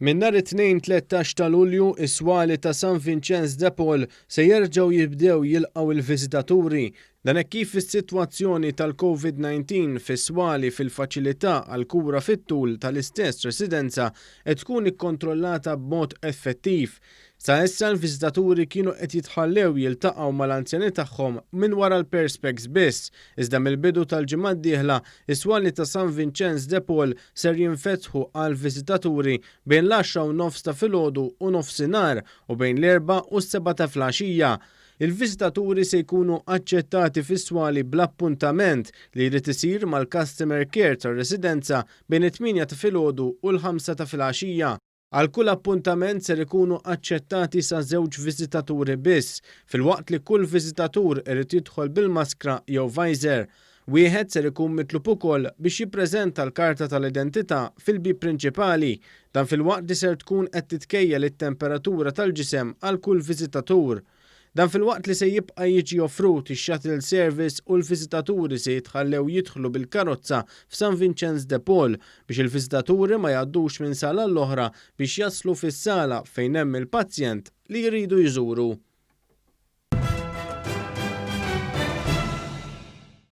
Min nhar it-tnejn 13 ta' Lulju is-swali ta' San Vincenz de Paul se jerġgħu jibdew jilqgħu il-viżitaturi. Dan hekk kif is-sitwazzjoni tal-COVID-19 fis-swali fil-faċilità għal kura fit-tul tal-istess residenza qed tkun ikkontrollata b'mod effettiv. Sa issa l-viżitaturi kienu qed jitħallew jiltaqgħu mal-anzjani tagħhom minn wara l-perspex biss, iżda mill-bidu tal-ġimgħa d-dieħla is-swali ta' San Vincenz de Paul ser jinfetħu għal viżitaturi bejn l-10:09 ta' filgħodu u nofsinhar u bejn l-4 u s-7 ta' filgħaxija. Il-viżitaturi se jkunu aċċettati fis-swali bl-appuntament li jrid isir mal-customer care tar-residenza bejn it-8 ta' filgħodu u l-5 ta' filgħaxija. Għal kull appuntament ser ikunu aċċettati sa' 2 viżitaturi biss, filwaqt li kull viżitatur irid jidħol bil-maskra jew visor. Wieħed ser ikun mitlub ukoll biex jippreżenta l-karta tal-identità fil-bib prinċipali, dan filwaqt li ser tkun qed titkejjel it-temperatura tal-ġisem għal kull viżitatur. Dan filwaqt li se jibqa' jiġi offrut ix-shuttle service u l-viżitaturi se jitħallew jidħlu bil-karozza f'San Vincenz de Paul biex il-viżitaturi ma jgħaddux minn sala l-oħra biex jaslu fis-sala fejn hemm il-pazjent li jridu jżuru.